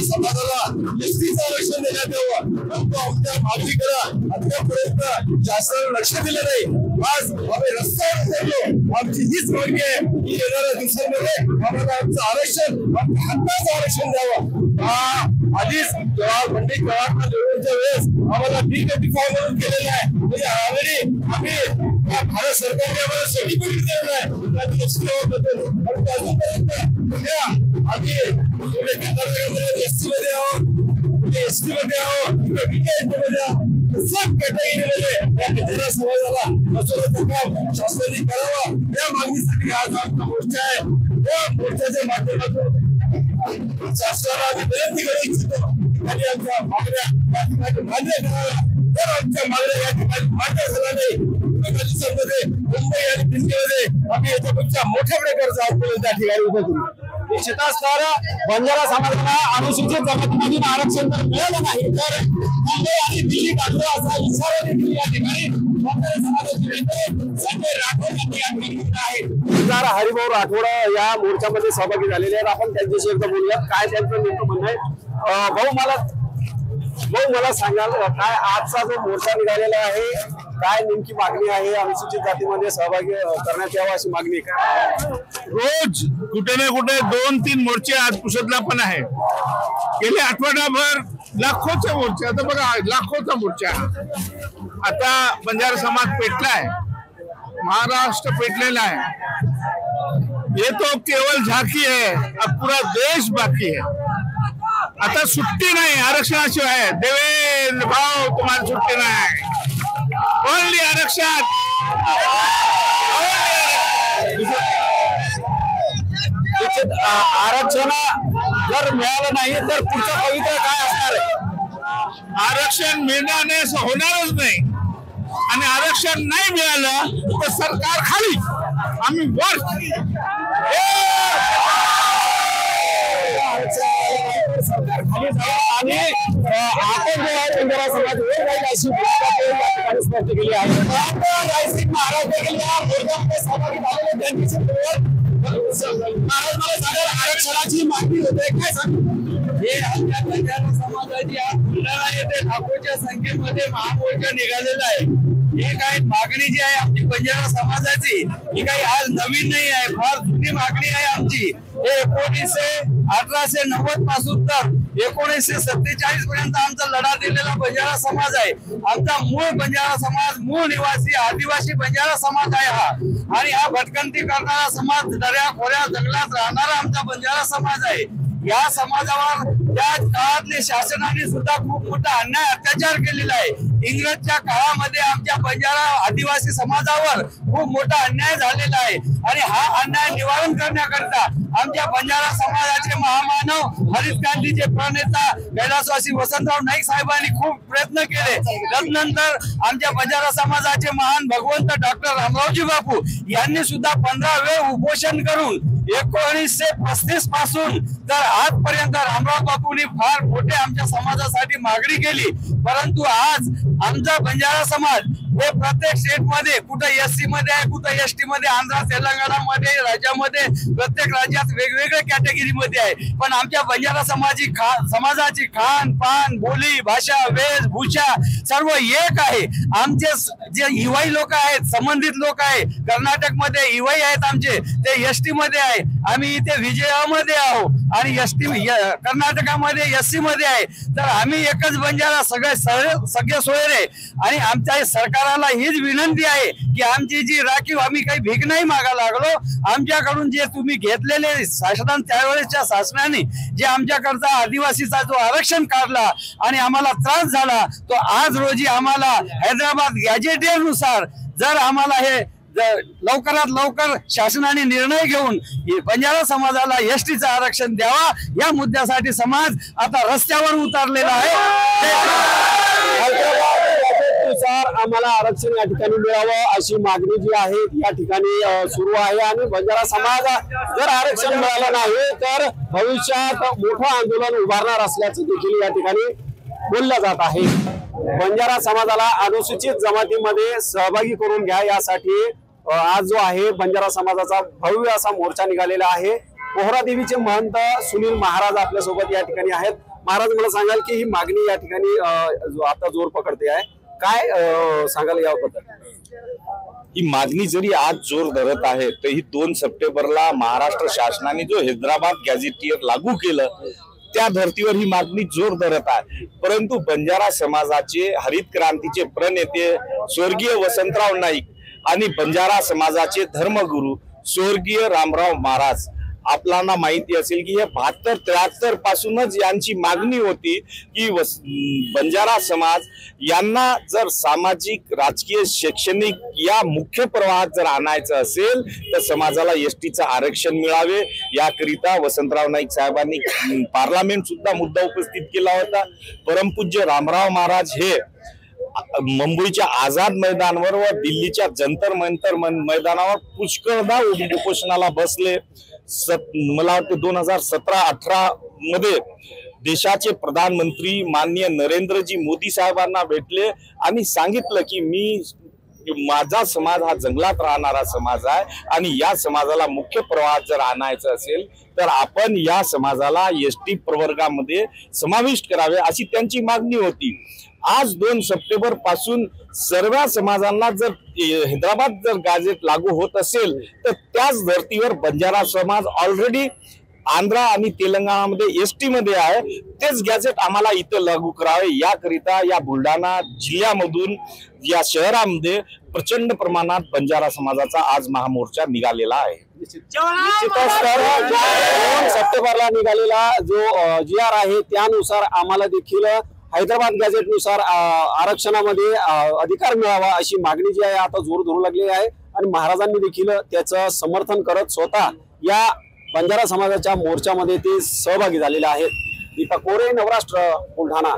समाजाला एसटीचं आरक्षण देण्यात यावं, परंतु आमच्या मागणीकडे आतापर्यंत शासनाने लक्ष दिलं नाही। आज आम्ही रस्त्यावर उतरलो, आमची हीच मागणी आहे की येणाऱ्या दिवसांमध्ये आम्हाला आमचं आरक्षण, आमच्या हक्काचं आरक्षण द्यावं। आधीच पंडित जवाहरलाल नेहरूंच्या वेळेस आम्हाला डिकेटी फॉर्म म्हणून केलेलं आहे, म्हणजे ऑलरेडी आम्ही भारत सरकारने आम्हाला सर्टिफिकेट दिलेलं आहे अजूनपर्यंत आम्ही एसटी मध्ये आहोत, एसटी मध्ये आहोत, सब कॅटेगरीमध्ये या बंजारा समाजाला बसवण्याचं काम शासनाने करावं, या मागणीसाठी आज आमचा मोर्चा आहे। या मोर्चाच्या माध्यमातून शासनाला आम्ही विनंती करू इच्छितो आणि आमच्या मागण्या या ठिकाणी मान्य कराव्या। जर आमच्या मागण्या या ठिकाणी मान्य झाल्या नाही, दिवसांमध्ये मुंबई आणि दिल्लीमध्ये आम्ही याच्यापेक्षा मोठ्या प्रकारचं आंदोलन त्या ठिकाणी उभं करू। निश्चितच तर बंजारा समाजाला अनुसूचित जमातीमधून आरक्षण जर मिळालं नाही तर मुंबई आणि दिल्ली काढलो असा इशारा देखील या ठिकाणी बंजारा समाजाचे नेते संजय राठोड यांनी या ठिकाणी दिला आहे। हरिभाऊ राठोड या मोर्चामध्ये सहभागी झालेले आहेत, आपण त्यांच्याशी एकदा बोलूया काय त्यांचं नेमकं म्हणणं आहे। भाऊ मला सांगाल काय आजचा जो मोर्चा निघालेला आहे, काय नेमकी मागणी आहे? अनुसूचित जातीमध्ये सहभागी करण्यात यावं अशी मागणी काय? रोज कुठे ना कुठे 2-3 मोर्चे आज पुसदला पण आहे। गेले आठवडाभर लाखोचा मोर्चा, आता बघा लाखोचा मोर्चा। आता बंजारा समाज पेटलाय, महाराष्ट्र पेटलेला है। ये तो केवल झांकी है, अब पूरा देश बाकी है। आता सुट्टी नाही आरक्षणाशिवाय, देवेंद्र भाऊ तुम्हाला सुट्टी नाही, ओनली आरक्षण। आरक्षण जर मिळालं नाही तर पुढचं पवित्र काय असणार आहे? आरक्षण मिळण्याने होणारच नाही, आणि आरक्षण नाही मिळालं तर सरकार खाली, आम्ही वर। आणि आपण जो आहे बंजारा समाज वर जाईल अशी स्पष्ट केली आहे। रायसिंग महाराज देखील या मोर्चामध्ये सहभागी झालेले, त्यांची आरक्षणाची मागणी होते, काय सांगू? हे आमच्या बंजारा समाजाची आज बुलढाणा येथे लाखोच्या संख्येमध्ये महामोर्चा निघालेला आहे। ही काही मागणी जी आहे आमची बंजारा समाजाची, ही काही आज नवीन नाही आहे, फार जुनी मागणी आहे आमची। हे 1890 पासून तर 1947 पर्यंत आमचा लढा दिलेला बंजारा समाज आहे। आमचा मूळ बंजारा समाज, मूळ निवासी आदिवासी बंजारा समाज आहे हा, आणि हा भटकंती करणारा समाज, दर्या खोऱ्या जंगलात राहणारा आमचा बंजारा समाज आहे। या समाजावर त्या काळातल्या शासनाने सुद्धा खूप मोठा अन्याय अत्याचार केलेला आहे। इंग्रजच्या काळामध्ये आमच्या बंजारा आदिवासी समाजावर खूप मोठा अन्याय झालेला आहे, आणि हा अन्याय निवारण करण्याकरता आमच्या बंजारा समाजाचे महामानव हरित क्रांतीचे प्रणेता कैलासवासी वसंतराव नाईक साहेबांनी खूप प्रयत्न केले। तदनंतर आमच्या बंजारा समाजाचे महान भगवंत डॉक्टर रामरावजी बापू यांनी सुद्धा 15 वेळ उपोषण करून 1935 पासून तर आजपर्यंत रामराव बापूंनी फार मोठे आमच्या समाजासाठी मागणी केली, परंतु आज आमचा बंजारा समाज हे प्रत्येक स्टेट मध्ये, कुठं एससी मध्ये आहे, कुठं एसटी मध्ये, आंध्र तेलंगणा मध्ये, राज्यामध्ये प्रत्येक राज्यात वेगवेगळ्या कॅटेगरी मध्ये आहे। पण आमच्या बंजारा समाजाची खान पान, बोली, भाषा, वेशभूषा सर्व एक आहे। आमचे जे इवाई लोक आहेत, संबंधित लोक आहेत, कर्नाटक मध्ये इवाई आहेत आमचे, ते एसटी मध्ये आहे, आम्ही इथे विजयामध्ये आहो आणि कर्नाटकामध्ये SC मध्ये आहे, तर आम्ही एकच बंजारा सगळे सोयरे. आणि आमच्या सरकारला हीच विनंती आहे की आमची जी राखीव, आम्ही काही भीक नाही मागायला लागलो, आमच्याकडून जे तुम्ही घेतलेले शासन त्यावेळेसच्या शासनाने जे आमच्याकडचा आदिवासीचा जो आरक्षण काढला आणि आम्हाला त्रास झाला, तो आज रोजी आम्हाला हैदराबाद गॅजेटियर नुसार जर आम्हाला हे लवकरात लवकर शासनाने निर्णय घेऊन बंजारा समाजाला STचं आरक्षण द्यावा, या मुद्द्यासाठी समाज आता रस्त्यावर उतरलेला आहे. नुसार आम्हाला आरक्षण या ठिकाणी मिळावं अशी मागणी जी आहे या ठिकाणी सुरू आहे. आणि बंजारा समाज जर आरक्षण मिळालं नाही तर भविष्यात मोठं आंदोलन उभारणार असल्याचं देखील या ठिकाणी बोललं जात आहे. बंजारा समाजाला अनुसूचित जमातीमध्ये सहभागी करून घ्या यासाठी आज जो आहे बंजारा समाजाचा भव्य असा मोर्चा निघालेला आहे. पोहरा देवीचे महंत सुनील महाराज आपल्या सोबत या ठिकाणी आहेत. महाराज, मला सांगाल की ही मागणी या ठिकाणी आता जोर पकडते आहे, काय सांगाल याबद्दल? ही मागणी जरी आज जोर धरत आहे तर ही 2 सप्टेंबरला महाराष्ट्र शासनाने जो हैदराबाद गॅझेटियर लागू केलं त्या धर्तीवर ही मागणी जोर धरत आहे. परंतु बंजारा समाजाचे हरित क्रांतीचे प्रणेते स्वर्गीय वसंतराव नाईक आणि बंजारा समाजाचे धर्मगुरू स्वर्गीय रामराव महाराज, आपल्याला माहिती असेल की हे 72-73 पासूनच यांची मागणी होती की बंजारा समाज यांना जर सामाजिक, राजकीय, शैक्षणिक या मुख्य प्रवाहात जर आणायचं असेल तर समाजाला STचं आरक्षण मिळावे. याकरिता वसंतराव नाईक साहेबांनी पार्लमेंट सुद्धा मुद्दा उपस्थित केला होता. परमपूज्य रामराव महाराज हे मुंबईच्या आझाद मैदानावर व दिल्लीच्या जंतर मंतर मैदानावर पुष्कळदा उपोषणाला बसले. मला वाटतं 2017-18 मध्ये देशाचे प्रधानमंत्री माननीय नरेंद्रजी मोदी साहेबांना भेटले आणि सांगितलं की माझा समाज हा जंगलात राहणारा समाज आहे आणि या समाजाला मुख्य प्रवाहात जर आणायचं असेल तर आपण या समाजाला ST प्रवर्गामध्ये समाविष्ट करावे अशी त्यांची मागणी होती. आज 2 सप्टेंबर पासून सर्व समाजांना जर हैदराबाद जर गॅझेट लागू होत असेल तर त्याच धर्तीवर बंजारा समाज ऑलरेडी आंध्र आणि तेलंगणामध्ये ST मध्ये आहे. तेच गॅझेट आम्हाला इथं लागू करावे याकरिता या बुलढाणा जिल्ह्यामधून या शहरामध्ये प्रचंड प्रमाणात बंजारा समाजाचा आज महामोर्चा निघालेला आहे. 2 सप्टेंबरला निघालेला जो GR आहे त्यानुसार आम्हाला देखील हैदराबाद गॅझेट नुसार आरक्षणामध्ये अधिकार मिळावा अशी मागणी जी आहे आता जोर धरू लागली आहे. आणि महाराजांनी देखील त्याचं समर्थन करत स्वतः या बंजारा समाजाच्या मोर्चामध्ये ते सहभागी झालेले आहेत. दीपक कोरे, नवराष्ट्र, बुलढाणा.